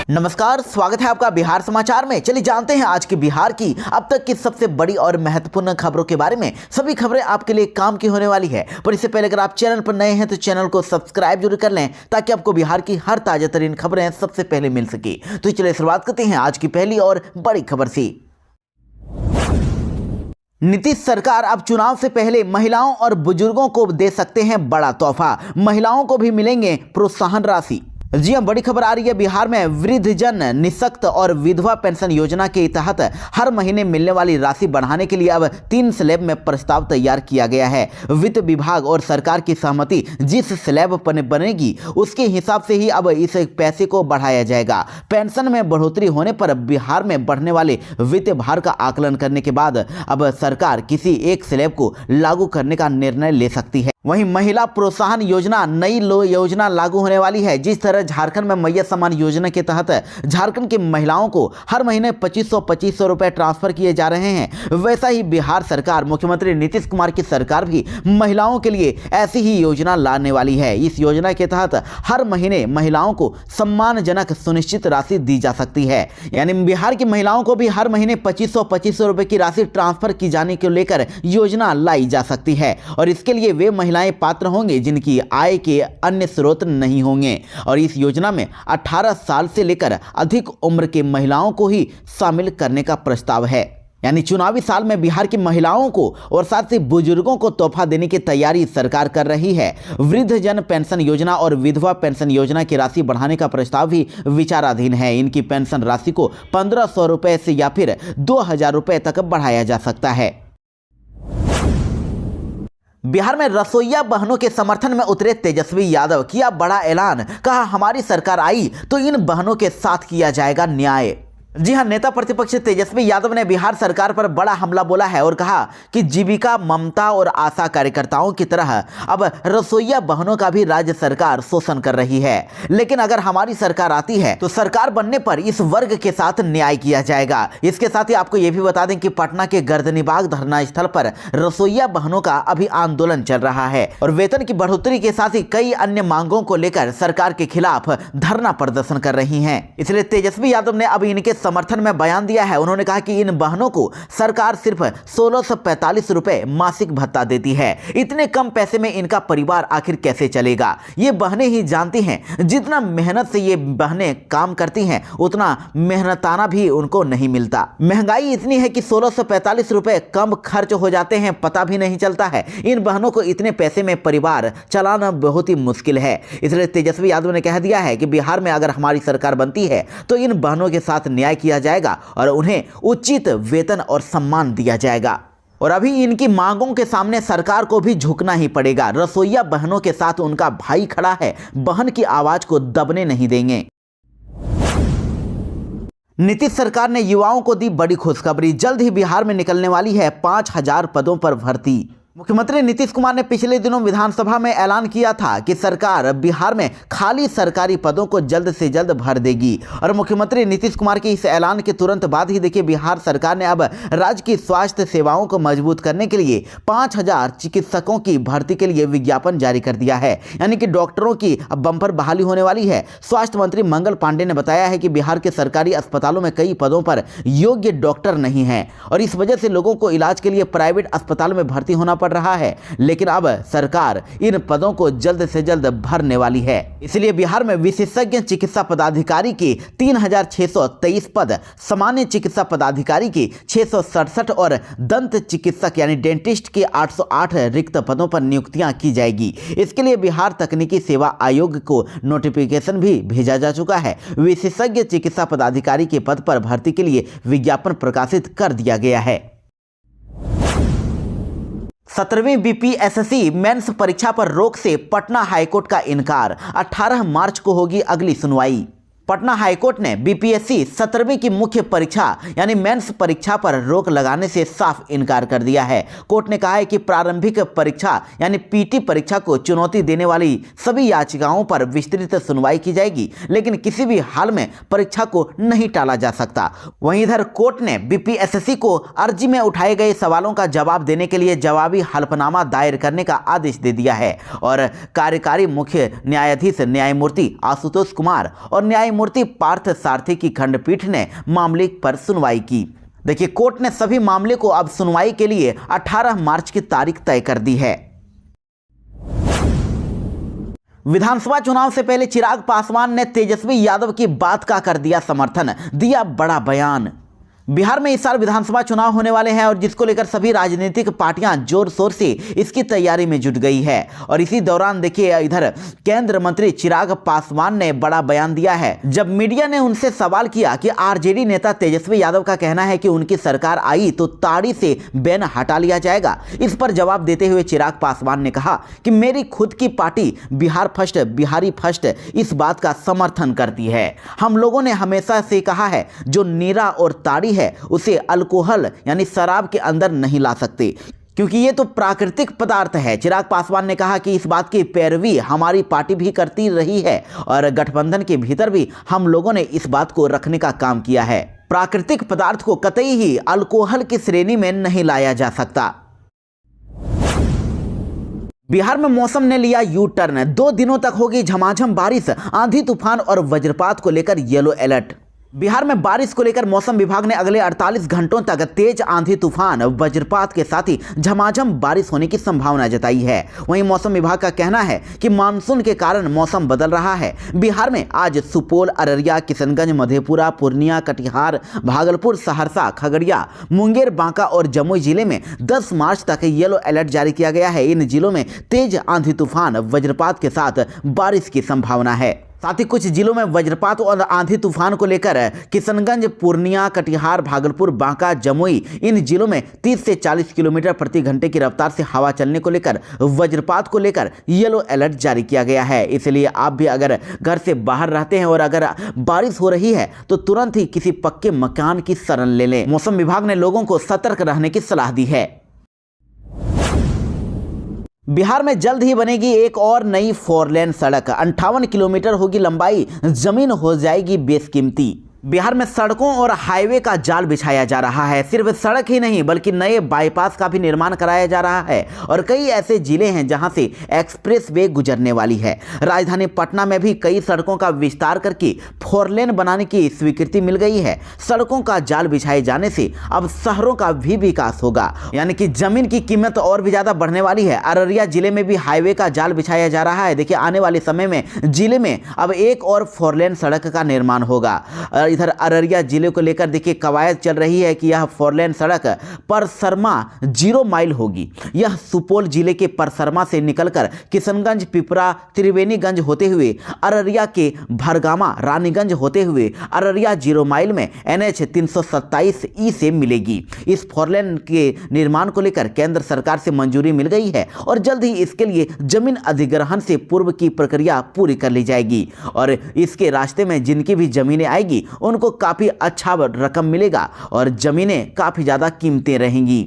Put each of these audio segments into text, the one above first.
नमस्कार, स्वागत है आपका बिहार समाचार में। चलिए जानते हैं आज की बिहार की अब तक की सबसे बड़ी और महत्वपूर्ण खबरों के बारे में। सभी खबरें आपके लिए काम की होने वाली है, पर इससे पहले अगर आप चैनल पर नए हैं तो चैनल को सब्सक्राइब जरूर कर लें ताकि आपको बिहार की हर ताजा तरीन खबरें सबसे पहले मिल सके। तो चलिए शुरुआत करते हैं आज की पहली और बड़ी खबर से। नीतीश सरकार अब चुनाव से पहले महिलाओं और बुजुर्गों को दे सकते हैं बड़ा तोहफा। महिलाओं को भी मिलेंगे प्रोत्साहन राशि। जी हां, बड़ी खबर आ रही है। बिहार में वृद्धजन निःशक्त और विधवा पेंशन योजना के तहत हर महीने मिलने वाली राशि बढ़ाने के लिए अब 3 स्लैब में प्रस्ताव तैयार किया गया है। वित्त विभाग और सरकार की सहमति जिस स्लैब पर बनेगी उसके हिसाब से ही अब इस पैसे को बढ़ाया जाएगा। पेंशन में बढ़ोतरी होने पर बिहार में बढ़ने वाले वित्त भार का आकलन करने के बाद अब सरकार किसी एक स्लैब को लागू करने का निर्णय ले सकती है। वहीं महिला प्रोत्साहन योजना नई योजना लागू होने वाली है। जिस तरह झारखंड में मैया सम्मान योजना के तहत झारखंड की महिलाओं को हर महीने 2500 रुपए ट्रांसफर किए जा रहे हैं, वैसा ही बिहार सरकार मुख्यमंत्री नीतीश कुमार की सरकार भी महिलाओं के लिए ऐसी ही योजना लाने वाली है। इस योजना के तहत हर महीने महिलाओं को सम्मानजनक सुनिश्चित राशि दी जा सकती है। यानी बिहार की महिलाओं को भी हर महीने 2500 रुपए की राशि ट्रांसफर की जाने को लेकर योजना लाई जा सकती है और इसके लिए वे महिलाएं पात्र होंगे जिनकी आय के अन्य स्रोत नहीं होंगे। और इस योजना में 18 साल से लेकर अधिक उम्र के महिलाओं को ही शामिल करने का प्रस्ताव है। यानी चुनावी साल में बिहार की महिलाओं को और साथ ही बुजुर्गों को तोहफा देने की तैयारी सरकार कर रही है। वृद्धजन पेंशन योजना और विधवा पेंशन योजना की राशि बढ़ाने का प्रस्ताव भी विचाराधीन है। इनकी पेंशन राशि को 1500 रुपए से या फिर 2000 रुपए तक बढ़ाया जा सकता है। बिहार में रसोइया बहनों के समर्थन में उतरे तेजस्वी यादव, किया बड़ा ऐलान। कहा हमारी सरकार आई तो इन बहनों के साथ किया जाएगा न्याय। जी हां, नेता प्रतिपक्ष तेजस्वी यादव ने बिहार सरकार पर बड़ा हमला बोला है और कहा कि जीविका, ममता और आशा कार्यकर्ताओं की तरह अब रसोइया बहनों का भी राज्य सरकार शोषण कर रही है। लेकिन अगर हमारी सरकार आती है तो सरकार बनने पर इस वर्ग के साथ न्याय किया जाएगा। इसके साथ ही आपको यह भी बता दें कि पटना के गर्दनीबाग धरना स्थल पर रसोइया बहनों का अभी आंदोलन चल रहा है और वेतन की बढ़ोतरी के साथ ही कई अन्य मांगों को लेकर सरकार के खिलाफ धरना प्रदर्शन कर रही है। इसलिए तेजस्वी यादव ने अब इनके समर्थन में बयान दिया है। उन्होंने कहा कि इन बहनों को सरकार सिर्फ 1645 रुपए मासिक भत्ता देती है। इतने कम पैसे में इनका परिवार आखिर कैसे चलेगा? ये बहनें ही जानती हैं। जितना मेहनत से ये बहनें काम करती हैं उतना मेहनताना भी उनको नहीं मिलता। महंगाई इतनी है कि 1645 रुपए कम खर्च हो जाते हैं, पता भी नहीं चलता है। इन बहनों को इतने पैसे में परिवार चलाना बहुत ही मुश्किल है। इसलिए तेजस्वी यादव ने कह दिया है कि बिहार में अगर हमारी सरकार बनती है तो इन बहनों के साथ न्याय किया जाएगा और उन्हें उचित वेतन और सम्मान दिया जाएगा। और अभी इनकी मांगों के सामने सरकार को भी झुकना ही पड़ेगा। रसोइया बहनों के साथ उनका भाई खड़ा है, बहन की आवाज को दबने नहीं देंगे। नीतीश सरकार ने युवाओं को दी बड़ी खुशखबरी। जल्द ही बिहार में निकलने वाली है 5000 पदों पर भर्ती। मुख्यमंत्री नीतीश कुमार ने पिछले दिनों विधानसभा में ऐलान किया था कि सरकार बिहार में खाली सरकारी पदों को जल्द से जल्द भर देगी। और मुख्यमंत्री नीतीश कुमार के इस ऐलान के तुरंत बाद ही देखिए बिहार सरकार ने अब राज्य की स्वास्थ्य सेवाओं को मजबूत करने के लिए 5000 चिकित्सकों की भर्ती के लिए विज्ञापन जारी कर दिया है। यानी कि डॉक्टरों की अब बम्पर बहाली होने वाली है। स्वास्थ्य मंत्री मंगल पांडे ने बताया है कि बिहार के सरकारी अस्पतालों में कई पदों पर योग्य डॉक्टर नहीं है और इस वजह से लोगों को इलाज के लिए प्राइवेट अस्पताल में भर्ती होना पड़ रहा है। लेकिन अब सरकार इन पदों को जल्द से जल्द भरने वाली है। इसलिए बिहार में विशेषज्ञ चिकित्सा पदाधिकारी के 3623 पद, सामान्य चिकित्सा पदाधिकारी के 667 और दंत चिकित्सक यानी डेंटिस्ट के 808 रिक्त पदों पर नियुक्तियां की जाएगी। इसके लिए बिहार तकनीकी सेवा आयोग को नोटिफिकेशन भी भेजा जा चुका है। विशेषज्ञ चिकित्सा पदाधिकारी के पद पर भर्ती के लिए विज्ञापन प्रकाशित कर दिया गया है। 17वीं बीपीएससी मेंस परीक्षा पर रोक से पटना हाईकोर्ट का इनकार। 18 मार्च को होगी अगली सुनवाई। पटना हाईकोर्ट ने बीपीएससी 17वीं की मुख्य परीक्षा यानी मेंस परीक्षा पर रोक लगाने से साफ इनकार कर दिया है। कोर्ट ने कहा है कि प्रारंभिक परीक्षा यानी पीटी परीक्षा को चुनौती देने वाली सभी याचिकाओं पर विस्तृत सुनवाई की जाएगी, लेकिन किसी भी हाल में परीक्षा को नहीं टाला जा सकता। वहीं इधर कोर्ट ने बीपीएससी को अर्जी में उठाए गए सवालों का जवाब देने के लिए जवाबी हलफनामा दायर करने का आदेश दे दिया है और कार्यकारी मुख्य न्यायाधीश न्यायमूर्ति आशुतोष कुमार और न्यायमूर्ति न्यायमूर्ति पार्थ सारथी की खंडपीठ ने मामले पर सुनवाई की। देखिए, कोर्ट ने सभी मामले को अब सुनवाई के लिए 18 मार्च की तारीख तय कर दी है। विधानसभा चुनाव से पहले चिराग पासवान ने तेजस्वी यादव की बात का कर दिया समर्थन, दिया बड़ा बयान। बिहार में इस साल विधानसभा चुनाव होने वाले हैं और जिसको लेकर सभी राजनीतिक पार्टियां जोर शोर से इसकी तैयारी में जुट गई है। और इसी दौरान देखिए, इधर केंद्र मंत्री चिराग पासवान ने बड़ा बयान दिया है। जब मीडिया ने उनसे सवाल किया कि आरजेडी नेता तेजस्वी यादव का कहना है कि उनकी सरकार आई तो ताड़ी से बैन हटा लिया जाएगा, इस पर जवाब देते हुए चिराग पासवान ने कहा कि मेरी खुद की party Bihar first, Bihari first इस बात का समर्थन करती है। हम लोगों ने हमेशा से कहा है जो नीरा और ताड़ी उसे अल्कोहल यानी शराब के अंदर नहीं ला सकते, क्योंकि ये तो प्राकृतिक पदार्थ है। चिराग पासवान ने कहा कि इस बात की पैरवी हमारी पार्टी भी करती रही है और गठबंधन के भीतर भी हम लोगों ने इस बात को रखने का काम किया है। प्राकृतिक पदार्थ को कतई ही अल्कोहल की श्रेणी में नहीं लाया जा सकता। बिहार में मौसम ने लिया यू टर्न, 2 दिनों तक होगी झमाझम बारिश, आंधी तूफान और वज्रपात को लेकर येलो अलर्ट। बिहार में बारिश को लेकर मौसम विभाग ने अगले 48 घंटों तक तेज आंधी तूफान, वज्रपात के साथ ही झमाझम बारिश होने की संभावना जताई है। वहीं मौसम विभाग का कहना है कि मानसून के कारण मौसम बदल रहा है। बिहार में आज सुपौल, अररिया, किशनगंज, मधेपुरा, पूर्णिया, कटिहार, भागलपुर, सहरसा, खगड़िया, मुंगेर, बांका और जमुई जिले में 10 मार्च तक येलो अलर्ट जारी किया गया है। इन जिलों में तेज आंधी तूफान, वज्रपात के साथ बारिश की संभावना है। साथ ही कुछ जिलों में वज्रपात और आंधी तूफान को लेकर किशनगंज, पूर्णिया, कटिहार, भागलपुर, बांका, जमुई इन जिलों में 30 से 40 किलोमीटर प्रति घंटे की रफ्तार से हवा चलने को लेकर वज्रपात को लेकर येलो अलर्ट जारी किया गया है। इसलिए आप भी अगर घर से बाहर रहते हैं और अगर बारिश हो रही है तो तुरंत ही किसी पक्के मकान की शरण ले लें। मौसम विभाग ने लोगों को सतर्क रहने की सलाह दी है। बिहार में जल्द ही बनेगी एक और नई 4 लेन सड़क, 58 किलोमीटर होगी लंबाई, जमीन हो जाएगी बेशकीमती। बिहार में सड़कों और हाईवे का जाल बिछाया जा रहा है। सिर्फ सड़क ही नहीं बल्कि नए बाईपास का भी निर्माण कराया जा रहा है और कई ऐसे जिले हैं जहां से एक्सप्रेस वे गुजरने वाली है। राजधानी पटना में भी कई सड़कों का विस्तार करके 4 लेन बनाने की स्वीकृति मिल गई है। सड़कों का जाल बिछाए जाने से अब शहरों का भी विकास होगा, यानी कि जमीन की कीमत और भी ज्यादा बढ़ने वाली है। अररिया जिले में भी हाईवे का जाल बिछाया जा रहा है। देखिए, आने वाले समय में जिले में अब एक और 4 लेन सड़क का निर्माण होगा। इधर अररिया जिले को लेकर देखिए कवायद चल रही है कि यह 4 लेन सड़क परसरमा 0 माइल होगी। यह सुपौल जिले के परसरमा से निकलकर किशनगंज, पिपरा, त्रिवेणीगंज होते हुए अररिया के भरगामा, रानीगंज होते हुए अररिया 0 माइल में NH 327E से मिलेगी। इस 4 लेन के निर्माण को लेकर केंद्र सरकार से मंजूरी मिल गई है और जल्द ही इसके लिए जमीन अधिग्रहण से पूर्व की प्रक्रिया पूरी कर ली जाएगी और इसके रास्ते में जिनकी भी जमीनें आएगी उनको काफी अच्छा रकम मिलेगा और जमीनें काफी ज्यादा कीमती रहेंगी।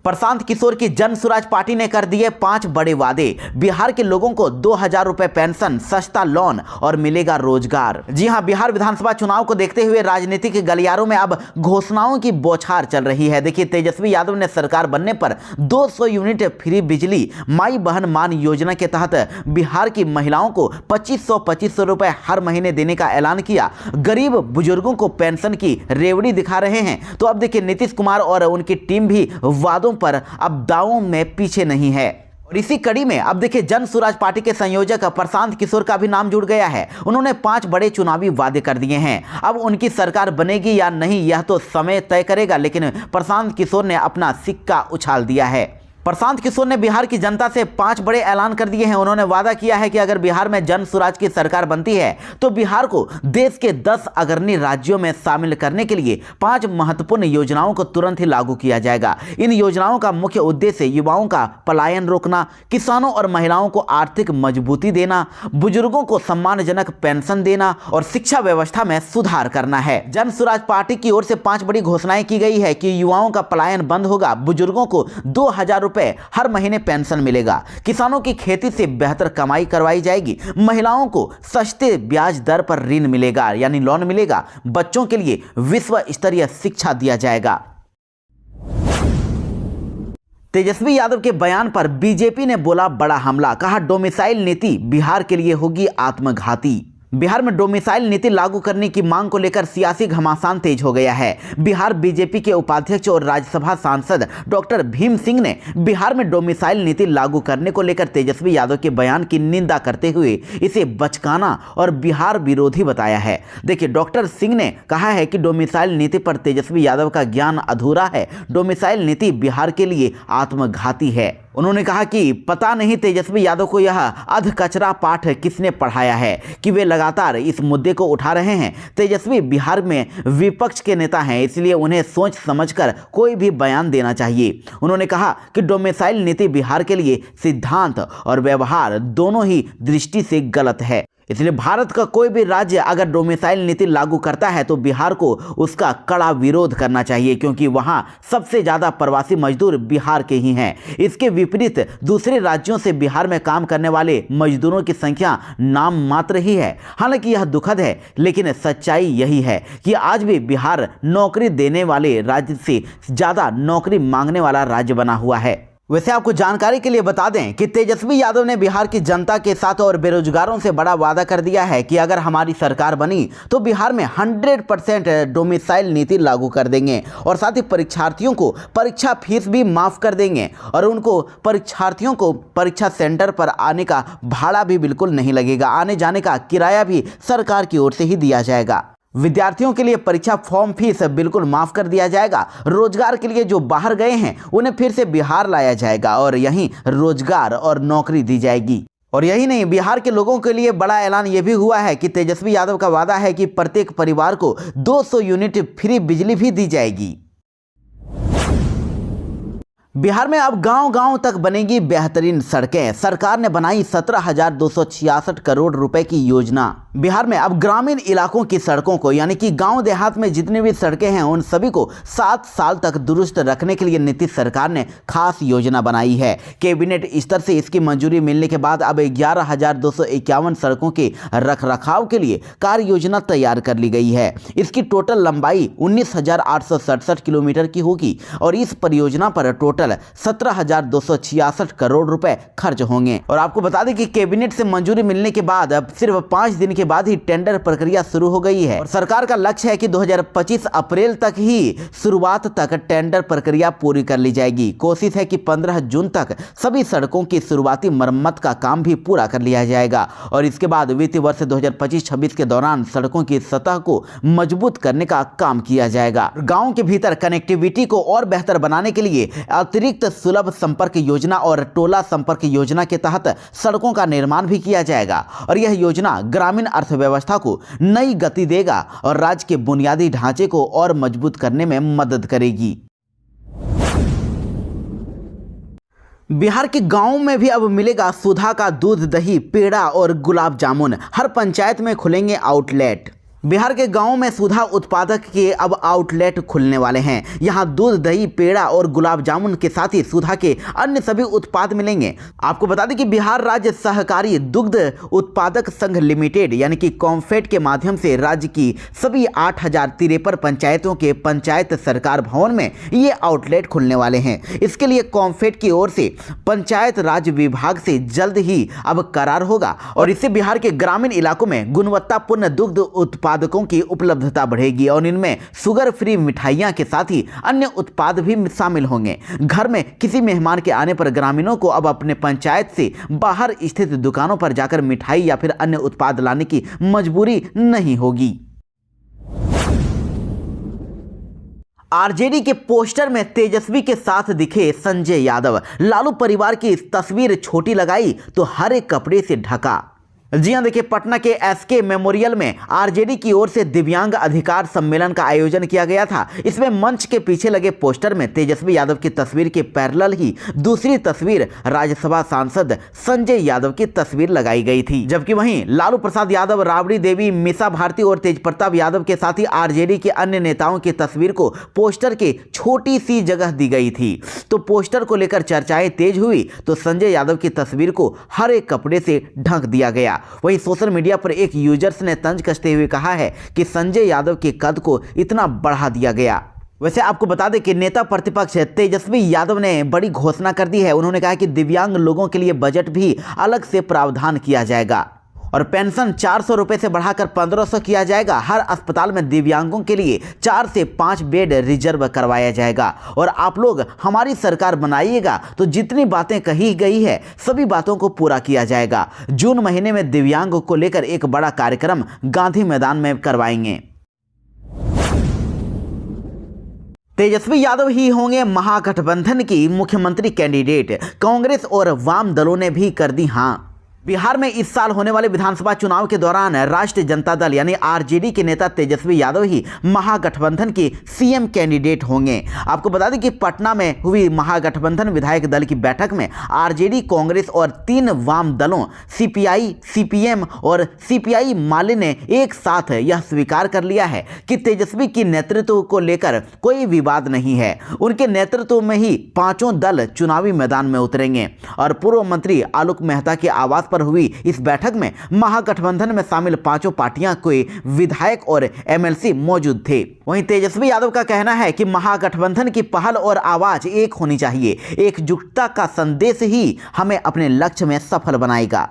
प्रशांत किशोर की जन स्वराज पार्टी ने कर दिए 5 बड़े वादे। बिहार के लोगों को 2000 रुपए पेंशन, सस्ता लोन और मिलेगा रोजगार। जी हां, बिहार विधानसभा चुनाव को देखते हुए राजनीतिक गलियारों में अब घोषणाओं की बौछार चल रही है। देखिए, तेजस्वी यादव ने सरकार बनने पर 200 यूनिट फ्री बिजली, माई बहन मान योजना के तहत बिहार की महिलाओं को 2500 रुपए हर महीने देने का ऐलान किया। गरीब बुजुर्गों को पेंशन की रेवड़ी दिखा रहे हैं। तो अब देखिए, नीतीश कुमार और उनकी टीम भी वादों पर अब दावों में पीछे नहीं है। और इसी कड़ी में अब देखिए, जन स्वराज पार्टी के संयोजक प्रशांत किशोर का भी नाम जुड़ गया है। उन्होंने 5 बड़े चुनावी वादे कर दिए हैं। अब उनकी सरकार बनेगी या नहीं यह तो समय तय करेगा, लेकिन प्रशांत किशोर ने अपना सिक्का उछाल दिया है। प्रशांत किशोर ने बिहार की जनता से 5 बड़े ऐलान कर दिए हैं। उन्होंने वादा किया है कि अगर बिहार में जन स्वराज की सरकार बनती है तो बिहार को देश के 10 अग्रणी राज्यों में शामिल करने के लिए 5 महत्वपूर्ण योजनाओं को तुरंत ही लागू किया जाएगा। इन योजनाओं का मुख्य उद्देश्य युवाओं का पलायन रोकना, किसानों और महिलाओं को आर्थिक मजबूती देना, बुजुर्गों को सम्मानजनक पेंशन देना और शिक्षा व्यवस्था में सुधार करना है। जन स्वराज पार्टी की ओर से 5 बड़ी घोषणाएं की गई है कि युवाओं का पलायन बंद होगा, बुजुर्गों को 2000 रुपए हर महीने पेंशन मिलेगा, किसानों की खेती से बेहतर कमाई करवाई जाएगी, महिलाओं को सस्ते ब्याज दर पर ऋण मिलेगा यानी लोन मिलेगा, बच्चों के लिए विश्व स्तरीय शिक्षा दिया जाएगा। तेजस्वी यादव के बयान पर बीजेपी ने बोला बड़ा हमला, कहा डोमिसाइल नीति बिहार के लिए होगी आत्मघाती। बिहार में डोमिसाइल नीति लागू करने की मांग को लेकर सियासी घमासान तेज हो गया है। बिहार बीजेपी के उपाध्यक्ष और राज्यसभा सांसद डॉक्टर भीम सिंह ने बिहार में डोमिसाइल नीति लागू करने को लेकर तेजस्वी यादव के बयान की निंदा करते हुए इसे बचकाना और बिहार विरोधी बताया है। देखिए, डॉक्टर सिंह ने कहा है कि डोमिसाइल नीति पर तेजस्वी यादव का ज्ञान अधूरा है। डोमिसाइल नीति बिहार के लिए आत्मघाती है। उन्होंने कहा कि पता नहीं तेजस्वी यादव को यह अधकचरा पाठ किसने पढ़ाया है कि वे लगातार इस मुद्दे को उठा रहे हैं। तेजस्वी बिहार में विपक्ष के नेता हैं, इसलिए उन्हें सोच समझकर कोई भी बयान देना चाहिए। उन्होंने कहा कि डोमिसाइल नीति बिहार के लिए सिद्धांत और व्यवहार दोनों ही दृष्टि से गलत है। इसलिए भारत का कोई भी राज्य अगर डोमिसाइल नीति लागू करता है तो बिहार को उसका कड़ा विरोध करना चाहिए, क्योंकि वहां सबसे ज़्यादा प्रवासी मजदूर बिहार के ही हैं। इसके विपरीत दूसरे राज्यों से बिहार में काम करने वाले मजदूरों की संख्या नाम मात्र ही है। हालांकि यह दुखद है, लेकिन सच्चाई यही है कि आज भी बिहार नौकरी देने वाले राज्य से ज़्यादा नौकरी मांगने वाला राज्य बना हुआ है। वैसे आपको जानकारी के लिए बता दें कि तेजस्वी यादव ने बिहार की जनता के साथ और बेरोजगारों से बड़ा वादा कर दिया है कि अगर हमारी सरकार बनी तो बिहार में 100% डोमिसाइल नीति लागू कर देंगे और साथ ही परीक्षार्थियों को परीक्षा फीस भी माफ कर देंगे और उनको परीक्षार्थियों को परीक्षा सेंटर पर आने का भाड़ा भी बिल्कुल नहीं लगेगा। आने जाने का किराया भी सरकार की ओर से ही दिया जाएगा। विद्यार्थियों के लिए परीक्षा फॉर्म फीस बिल्कुल माफ कर दिया जाएगा। रोजगार के लिए जो बाहर गए हैं उन्हें फिर से बिहार लाया जाएगा और यहीं रोजगार और नौकरी दी जाएगी। और यही नहीं, बिहार के लोगों के लिए बड़ा ऐलान यह भी हुआ है कि तेजस्वी यादव का वादा है कि प्रत्येक परिवार को 200 यूनिट फ्री बिजली भी दी जाएगी। बिहार में अब गांव-गांव तक बनेगी बेहतरीन सड़कें। सरकार ने बनाई 17,266 करोड़ रुपए की योजना। बिहार में अब ग्रामीण इलाकों की सड़कों को, यानी कि गांव देहात में जितनी भी सड़कें हैं उन सभी को 7 साल तक दुरुस्त रखने के लिए नीतीश सरकार ने खास योजना बनाई है। कैबिनेट स्तर से इसकी मंजूरी मिलने के बाद अब 11,251 सड़कों के रखरखाव के लिए कार्य योजना तैयार कर ली गई है। इसकी टोटल लंबाई 19,867 किलोमीटर की होगी और इस परियोजना पर टोटल 17,266 करोड़ रुपए खर्च होंगे। और आपको बता दें कि कैबिनेट से मंजूरी मिलने के बाद अब सिर्फ 5 दिन के बाद ही टेंडर प्रक्रिया शुरू हो गई है और सरकार का लक्ष्य है कि 2025 अप्रैल तक ही शुरुआत तक टेंडर प्रक्रिया पूरी कर ली जाएगी। कोशिश है कि 15 जून तक सभी सड़कों की शुरुआती मरम्मत का काम भी पूरा कर लिया जाएगा और इसके बाद वित्तीय वर्ष 2025-26 के दौरान सड़कों की सतह को मजबूत करने का काम किया जाएगा। गाँव के भीतर कनेक्टिविटी को और बेहतर बनाने के लिए अतिरिक्त सुलभ संपर्क योजना और टोला संपर्क योजना के तहत सड़कों का निर्माण भी किया जाएगा और यह योजना ग्रामीण अर्थव्यवस्था को नई गति देगा और राज्य के बुनियादी ढांचे को और मजबूत करने में मदद करेगी। बिहार के गांवों में भी अब मिलेगा सुधा का दूध, दही, पेड़ा और गुलाब जामुन। हर पंचायत में खुलेंगे आउटलेट। बिहार के गांवों में सुधा उत्पादक के अब आउटलेट खुलने वाले हैं। यहां दूध, दही, पेड़ा और गुलाब जामुन के साथ ही सुधा के अन्य सभी उत्पाद मिलेंगे। आपको बता दें कि बिहार राज्य सहकारी दुग्ध उत्पादक संघ लिमिटेड यानी कि कॉम्फेड के माध्यम से राज्य की सभी 8,053 पंचायतों के पंचायत सरकार भवन में ये आउटलेट खुलने वाले हैं। इसके लिए कॉम्फेड की ओर से पंचायत राज विभाग से जल्द ही अब करार होगा और इससे बिहार के ग्रामीण इलाकों में गुणवत्तापूर्ण दुग्ध उत्पादकों की उपलब्धता बढ़ेगी और इनमें शुगर फ्री मिठाइयां के साथ ही अन्य उत्पाद भी शामिल होंगे। घर में किसी मेहमान के आने पर ग्रामीणों को अब अपने पंचायत से बाहर स्थित दुकानों पर जाकर मिठाई या फिर अन्य उत्पाद लाने की मजबूरी नहीं होगी। आरजेडी के पोस्टर में तेजस्वी के साथ दिखे संजय यादव। लालू परिवार की तस्वीर छोटी लगाई तो हरे कपड़े से ढका। जी हां, देखिए, पटना के एसके मेमोरियल में आरजेडी की ओर से दिव्यांग अधिकार सम्मेलन का आयोजन किया गया था। इसमें मंच के पीछे लगे पोस्टर में तेजस्वी यादव की तस्वीर के पैरेलल ही दूसरी तस्वीर राज्यसभा सांसद संजय यादव की तस्वीर लगाई गई थी, जबकि वहीं लालू प्रसाद यादव, राबड़ी देवी, मीसा भारती और तेजप्रताप यादव के साथ ही आरजेडी के अन्य नेताओं की तस्वीर को पोस्टर के छोटी सी जगह दी गई थी। तो पोस्टर को लेकर चर्चाएं तेज हुई तो संजय यादव की तस्वीर को हरे कपड़े से ढक दिया गया। वहीं सोशल मीडिया पर एक यूजर्स ने तंज कसते हुए कहा है कि संजय यादव के कद को इतना बढ़ा दिया गया। वैसे आपको बता दें कि नेता प्रतिपक्ष तेजस्वी यादव ने बड़ी घोषणा कर दी है। उन्होंने कहा कि दिव्यांग लोगों के लिए बजट भी अलग से प्रावधान किया जाएगा और पेंशन 400 रुपये से बढ़ाकर 1500 किया जाएगा। हर अस्पताल में दिव्यांगों के लिए 4 से 5 बेड रिजर्व करवाया जाएगा और आप लोग हमारी सरकार बनाइएगा तो जितनी बातें कही गई है सभी बातों को पूरा किया जाएगा। जून महीने में दिव्यांगों को लेकर एक बड़ा कार्यक्रम गांधी मैदान में करवाएंगे। तेजस्वी यादव ही होंगे महागठबंधन की मुख्यमंत्री कैंडिडेट। कांग्रेस और वाम दलों ने भी कर दी हां। बिहार में इस साल होने वाले विधानसभा चुनाव के दौरान राष्ट्रीय जनता दल यानी आरजेडी के नेता तेजस्वी यादव ही महागठबंधन के सीएम कैंडिडेट होंगे। आपको बता दें कि पटना में हुई महागठबंधन विधायक दल की बैठक में आरजेडी, कांग्रेस और 3 वाम दलों सीपीआई, सीपीएम और सीपीआई माले ने एक साथ यह स्वीकार कर लिया है कि तेजस्वी की नेतृत्व को लेकर कोई विवाद नहीं है। उनके नेतृत्व में ही पांचों दल चुनावी मैदान में उतरेंगे और पूर्व मंत्री आलोक मेहता के आवास पर हुई इस बैठक में महागठबंधन में शामिल पांचों पार्टियां के विधायक और एमएलसी मौजूद थे। वहीं तेजस्वी यादव का कहना है कि महागठबंधन की पहल और आवाज एक होनी चाहिए। एकजुटता का संदेश ही हमें अपने लक्ष्य में सफल बनाएगा।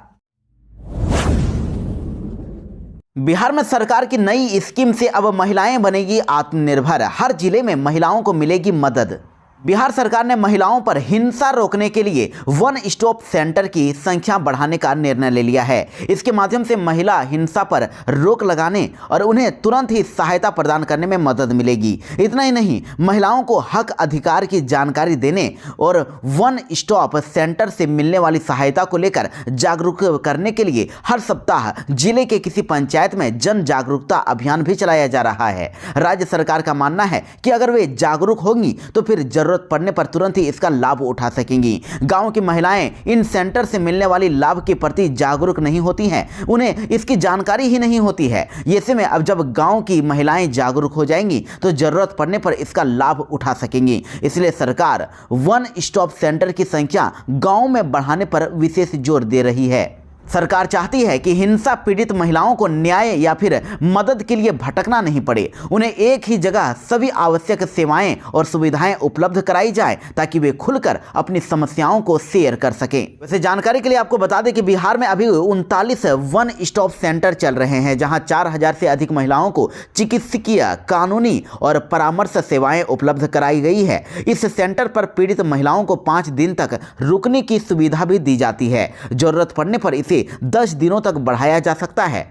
बिहार में सरकार की नई स्कीम से अब महिलाएं बनेगी आत्मनिर्भर। हर जिले में महिलाओं को मिलेगी मदद। बिहार सरकार ने महिलाओं पर हिंसा रोकने के लिए वन स्टॉप सेंटर की संख्या बढ़ाने का निर्णय ले लिया है। इसके माध्यम से महिला हिंसा पर रोक लगाने और उन्हें तुरंत ही सहायता प्रदान करने में मदद मिलेगी। इतना ही नहीं, महिलाओं को हक अधिकार की जानकारी देने और वन स्टॉप सेंटर से मिलने वाली सहायता को लेकर जागरूक करने के लिए हर सप्ताह जिले के किसी पंचायत में जन जागरूकता अभियान भी चलाया जा रहा है। राज्य सरकार का मानना है कि अगर वे जागरूक होंगी तो फिर जरूरत पड़ने पर तुरंत ही इसका लाभ उठा सकेंगी। गांव की महिलाएं इन सेंटर से मिलने वाली लाभ के प्रति जागरूक नहीं होती हैं, उन्हें इसकी जानकारी ही नहीं होती है। ऐसे में अब जब गांव की महिलाएं जागरूक हो जाएंगी तो जरूरत पड़ने पर इसका लाभ उठा सकेंगी। इसलिए सरकार वन स्टॉप सेंटर की संख्या गांव में बढ़ाने पर विशेष जोर दे रही है। सरकार चाहती है कि हिंसा पीड़ित महिलाओं को न्याय या फिर मदद के लिए भटकना नहीं पड़े। उन्हें एक ही जगह सभी आवश्यक सेवाएं और सुविधाएं उपलब्ध कराई जाए ताकि वे खुलकर अपनी समस्याओं को शेयर कर सकें। वैसे जानकारी के लिए आपको बता दें कि बिहार में अभी 39 वन स्टॉप सेंटर चल रहे हैं, जहां 4000 से अधिक महिलाओं को चिकित्सकीय, कानूनी और परामर्श सेवाएं उपलब्ध कराई गई है। इस सेंटर पर पीड़ित महिलाओं को 5 दिन तक रुकने की सुविधा भी दी जाती है। जरूरत पड़ने पर इसे 10 दिनों तक बढ़ाया जा सकता है।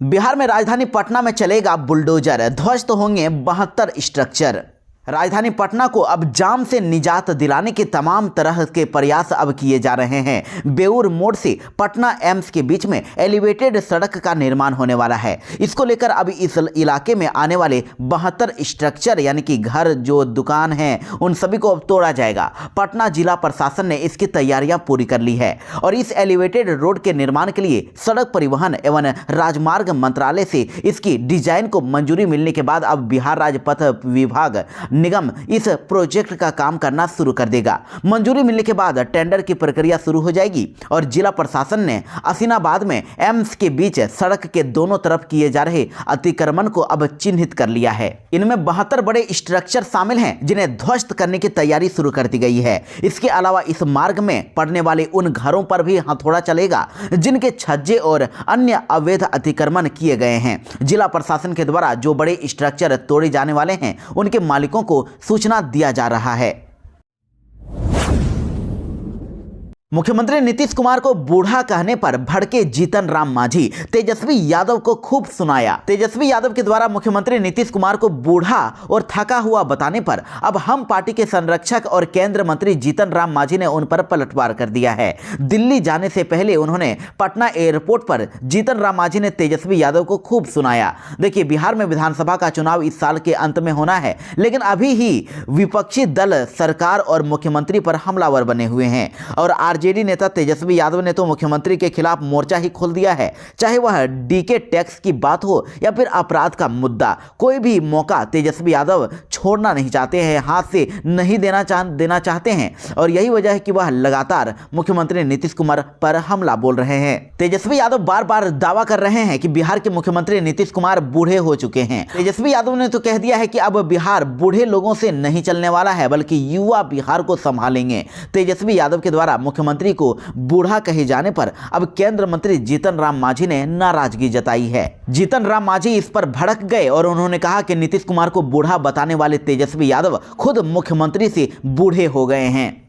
बिहार में राजधानी पटना में चलेगा बुलडोजर, ध्वस्त होंगे 72 स्ट्रक्चर। राजधानी पटना को अब जाम से निजात दिलाने के तमाम तरह के प्रयास अब किए जा रहे हैं। बेउर मोड़ से पटना एम्स के बीच में एलिवेटेड सड़क का निर्माण होने वाला है। इसको लेकर अब इस इलाके में आने वाले 72 स्ट्रक्चर यानी कि घर, जो दुकान हैं, उन सभी को अब तोड़ा जाएगा। पटना जिला प्रशासन ने इसकी तैयारियां पूरी कर ली है और इस एलिवेटेड रोड के निर्माण के लिए सड़क परिवहन एवं राजमार्ग मंत्रालय से इसकी डिजाइन को मंजूरी मिलने के बाद अब बिहार राजपथ विभाग निगम इस प्रोजेक्ट का काम करना शुरू कर देगा। मंजूरी मिलने के बाद टेंडर की प्रक्रिया शुरू हो जाएगी और जिला प्रशासन ने असीनाबाद में एम्स के बीच सड़क के दोनों तरफ किए जा रहे अतिक्रमण को अब चिन्हित कर लिया है। इनमें 72 बड़े स्ट्रक्चर शामिल हैं जिन्हें ध्वस्त करने की तैयारी शुरू कर दी गई है। इसके अलावा इस मार्ग में पड़ने वाले उन घरों पर भी हथौड़ा चलेगा जिनके छज्जे और अन्य अवैध अतिक्रमण किए गए हैं। जिला प्रशासन के द्वारा जो बड़े स्ट्रक्चर तोड़े जाने वाले हैं उनके मालिकों को सूचना दिया जा रहा है। मुख्यमंत्री नीतीश कुमार को बूढ़ा कहने पर भड़के जीतन राम मांझी, तेजस्वी यादव को खूब सुनाया। तेजस्वी यादव के द्वारा मुख्यमंत्री नीतीश कुमार को बूढ़ा और थका हुआ बताने पर अब हम पार्टी के संरक्षक और केंद्रीय मंत्री जीतन राम मांझी ने उन पर पलटवार कर दिया है। दिल्ली जाने से पहले उन्होंने पटना एयरपोर्ट पर जीतन राम मांझी ने तेजस्वी यादव को खूब सुनाया। देखिए, बिहार में विधानसभा का चुनाव इस साल के अंत में होना है, लेकिन अभी ही विपक्षी दल सरकार और मुख्यमंत्री पर हमलावर बने हुए हैं और आरजेडी नेता तेजस्वी यादव ने तो मुख्यमंत्री के खिलाफ मोर्चा ही खोल दिया है। चाहे वह डीके टैक्स की बात हो या फिर अपराध का मुद्दा, कोई भी मौका तेजस्वी यादव छोड़ना नहीं चाहते हैं, हाथ से नहीं देना चाहते हैं और यही वजह है कि वह लगातार मुख्यमंत्री नीतीश कुमार पर हमला बोल रहे हैं। तेजस्वी यादव बार बार दावा कर रहे हैं कि बिहार के मुख्यमंत्री नीतीश कुमार बूढ़े हो चुके हैं। तेजस्वी यादव ने तो कह दिया है कि अब बिहार बूढ़े लोगों से नहीं चलने वाला है, बल्कि युवा बिहार को संभालेंगे। तेजस्वी यादव के द्वारा मुख्यमंत्री को बूढ़ा कहे जाने पर अब केंद्रीय मंत्री जीतन राम मांझी ने नाराजगी जताई है। जीतन राम मांझी इस पर भड़क गए और उन्होंने कहा कि नीतीश कुमार को बूढ़ा बताने वाले तेजस्वी यादव खुद मुख्यमंत्री से बूढ़े हो गए हैं।